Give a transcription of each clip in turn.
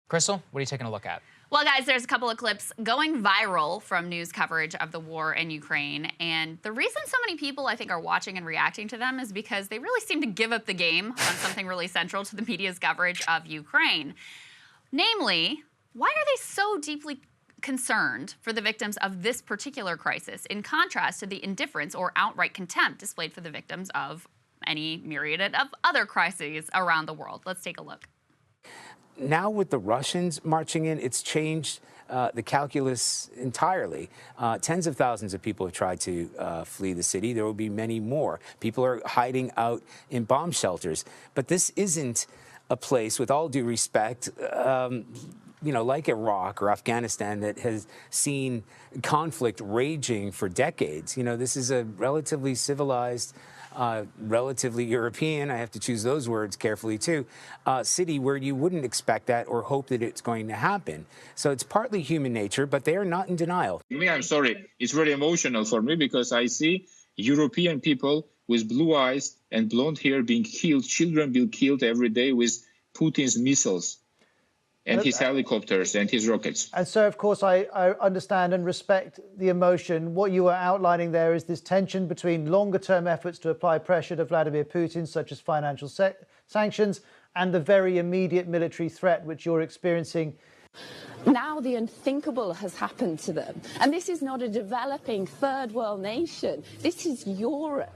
Krystal, what are you taking a look at? Well, guys, there's a couple of clips going viral from news coverage of the war in Ukraine. And the reason so many people, I think, are watching and reacting to them is because they really seem to give up the game on something really central to the media's coverage of Ukraine. Namely, why are they so deeply concerned for the victims of this particular crisis, in contrast to the indifference or outright contempt displayed for the victims of any myriad of other crises around the world? Let's take a look. Now with the Russians marching in, it's changed the calculus entirely. Tens of thousands of people have tried to flee the city. There will be many more. People are hiding out in bomb shelters. But this isn't a place, with all due respect, like Iraq or Afghanistan, that has seen conflict raging for decades. This is a relatively civilized, relatively European, I have to choose those words carefully too, city where you wouldn't expect that or hope that it's going to happen. So it's partly human nature, but they are not in denial. I'm sorry, it's very emotional for me because I see European people with blue eyes and blonde hair being killed, children being killed every day with Putin's missiles and his helicopters and his rockets. And so, of course, I understand and respect the emotion. What you are outlining there is this tension between longer-term efforts to apply pressure to Vladimir Putin, such as financial sanctions, and the very immediate military threat which you're experiencing. Now the unthinkable has happened to them. And this is not a developing third world nation. This is Europe.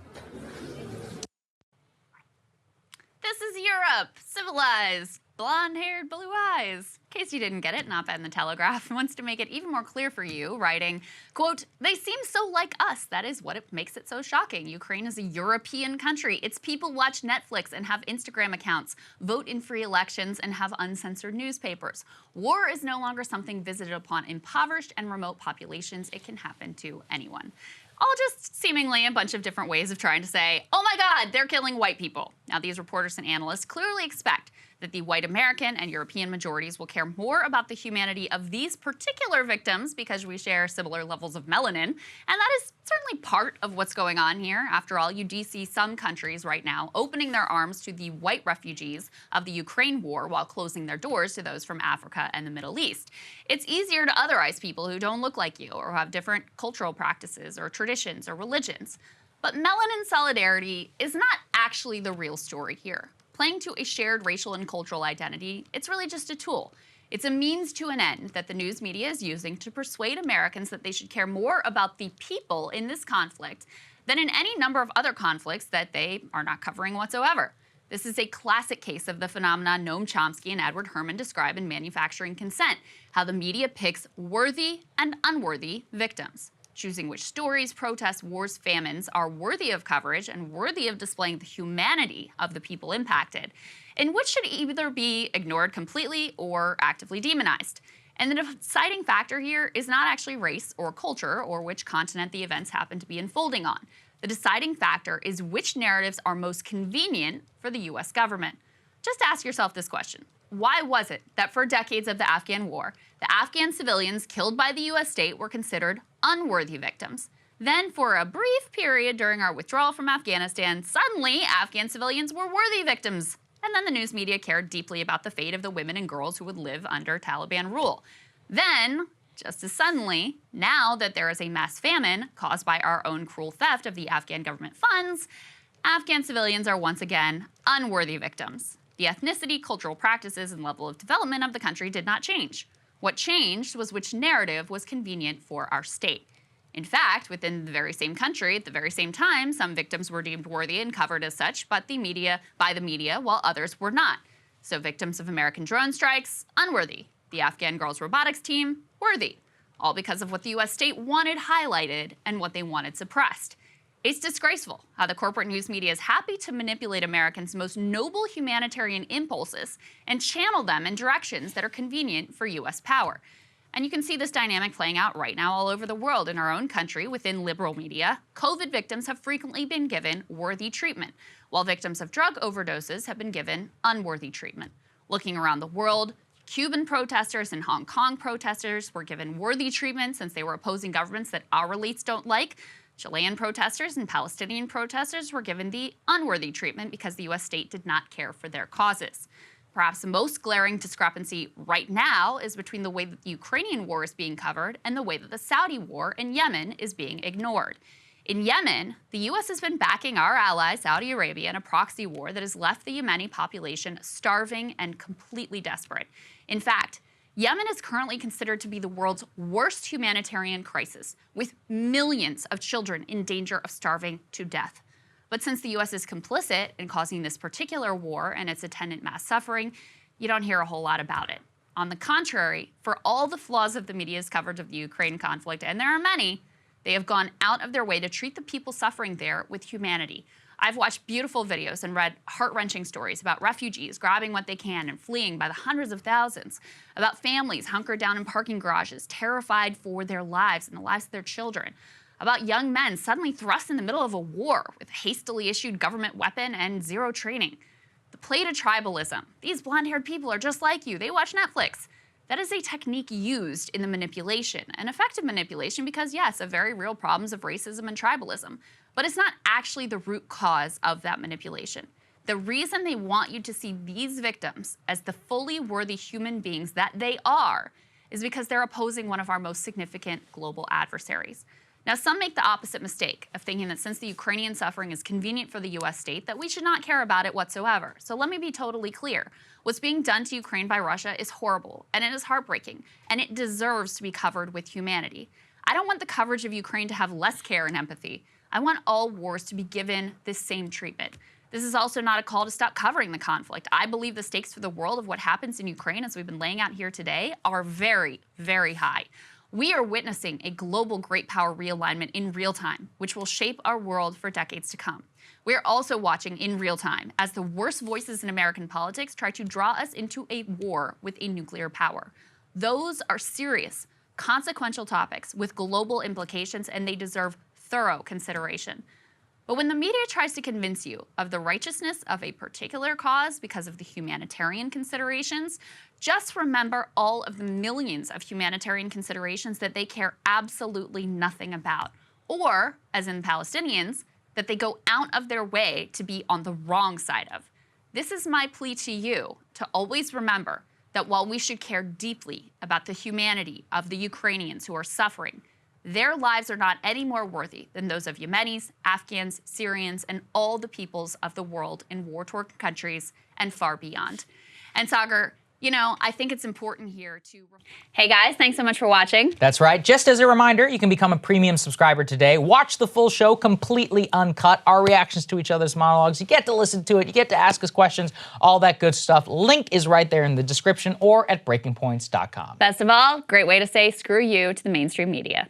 This is Europe, civilized, blonde-haired, blue eyes. In case you didn't get it, an op-ed in the Telegraph wants to make it even more clear for you, writing, quote, "They seem so like us. That is what makes it so shocking. Ukraine is a European country. Its people watch Netflix and have Instagram accounts, vote in free elections, and have uncensored newspapers. War is no longer something visited upon impoverished and remote populations. It can happen to anyone." All just seemingly a bunch of different ways of trying to say, oh my God, they're killing white people. Now, these reporters and analysts clearly expect that the white American and European majorities will care more about the humanity of these particular victims because we share similar levels of melanin. And that is certainly part of what's going on here. After all, you do see some countries right now opening their arms to the white refugees of the Ukraine war while closing their doors to those from Africa and the Middle East. It's easier to otherize people who don't look like you or have different cultural practices or traditions or religions. But melanin solidarity is not actually the real story here. Playing to a shared racial and cultural identity, it's really just a tool. It's a means to an end that the news media is using to persuade Americans that they should care more about the people in this conflict than in any number of other conflicts that they are not covering whatsoever. This is a classic case of the phenomenon Noam Chomsky and Edward Herman describe in Manufacturing Consent, how the media picks worthy and unworthy victims, choosing which stories, protests, wars, famines are worthy of coverage and worthy of displaying the humanity of the people impacted, and which should either be ignored completely or actively demonized. And the deciding factor here is not actually race or culture or which continent the events happen to be unfolding on. The deciding factor is which narratives are most convenient for the U.S. government. Just ask yourself this question. Why was it that for decades of the Afghan war, the Afghan civilians killed by the U.S. state were considered unworthy victims? Then, for a brief period during our withdrawal from Afghanistan, suddenly Afghan civilians were worthy victims. And then the news media cared deeply about the fate of the women and girls who would live under Taliban rule. Then, just as suddenly, now that there is a mass famine caused by our own cruel theft of the Afghan government funds, Afghan civilians are once again unworthy victims. The ethnicity, cultural practices, and level of development of the country did not change. What changed was which narrative was convenient for our state. In fact, within the very same country, at the very same time, some victims were deemed worthy and covered as such by the media, while others were not. So victims of American drone strikes, unworthy. The Afghan girls' robotics team, worthy. All because of what the U.S. state wanted highlighted and what they wanted suppressed. It's disgraceful how the corporate news media is happy to manipulate Americans' most noble humanitarian impulses and channel them in directions that are convenient for U.S. power. And you can see this dynamic playing out right now all over the world. In our own country, within liberal media, COVID victims have frequently been given worthy treatment, while victims of drug overdoses have been given unworthy treatment. Looking around the world, Cuban protesters and Hong Kong protesters were given worthy treatment since they were opposing governments that our elites don't like. Chilean protesters and Palestinian protesters were given the unworthy treatment because the U.S. state did not care for their causes. Perhaps the most glaring discrepancy right now is between the way that the Ukrainian war is being covered and the way that the Saudi war in Yemen is being ignored. In Yemen, the U.S. has been backing our ally, Saudi Arabia, in a proxy war that has left the Yemeni population starving and completely desperate. In fact, Yemen is currently considered to be the world's worst humanitarian crisis, with millions of children in danger of starving to death. But since the U.S. is complicit in causing this particular war and its attendant mass suffering, you don't hear a whole lot about it. On the contrary, for all the flaws of the media's coverage of the Ukraine conflict, and there are many, they have gone out of their way to treat the people suffering there with humanity. I've watched beautiful videos and read heart-wrenching stories about refugees grabbing what they can and fleeing by the hundreds of thousands, about families hunkered down in parking garages, terrified for their lives and the lives of their children, about young men suddenly thrust in the middle of a war with a hastily issued government weapon and zero training. The play to tribalism. These blonde-haired people are just like you. They watch Netflix. That is a technique used in the manipulation, an effective manipulation because, yes, of very real problems of racism and tribalism. But it's not actually the root cause of that manipulation. The reason they want you to see these victims as the fully worthy human beings that they are is because they're opposing one of our most significant global adversaries. Now, some make the opposite mistake of thinking that since the Ukrainian suffering is convenient for the U.S. state, that we should not care about it whatsoever. So let me be totally clear. What's being done to Ukraine by Russia is horrible, and it is heartbreaking, and it deserves to be covered with humanity. I don't want the coverage of Ukraine to have less care and empathy. I want all wars to be given this same treatment. This is also not a call to stop covering the conflict. I believe the stakes for the world of what happens in Ukraine, as we've been laying out here today, are very, very high. We are witnessing a global great power realignment in real time, which will shape our world for decades to come. We are also watching in real time as the worst voices in American politics try to draw us into a war with a nuclear power. Those are serious, consequential topics with global implications, and they deserve thorough consideration. But when the media tries to convince you of the righteousness of a particular cause because of the humanitarian considerations, just remember all of the millions of humanitarian considerations that they care absolutely nothing about. Or, as in Palestinians, that they go out of their way to be on the wrong side of. This is my plea to you, to always remember that while we should care deeply about the humanity of the Ukrainians who are suffering, their lives are not any more worthy than those of Yemenis, Afghans, Syrians, and all the peoples of the world in war-torn countries and far beyond. And Sagar, you know, I think it's important here to... Hey guys, thanks so much for watching. That's right. Just as a reminder, you can become a premium subscriber today. Watch the full show completely uncut, our reactions to each other's monologues. You get to listen to it. You get to ask us questions, all that good stuff. Link is right there in the description or at breakingpoints.com. Best of all, great way to say screw you to the mainstream media.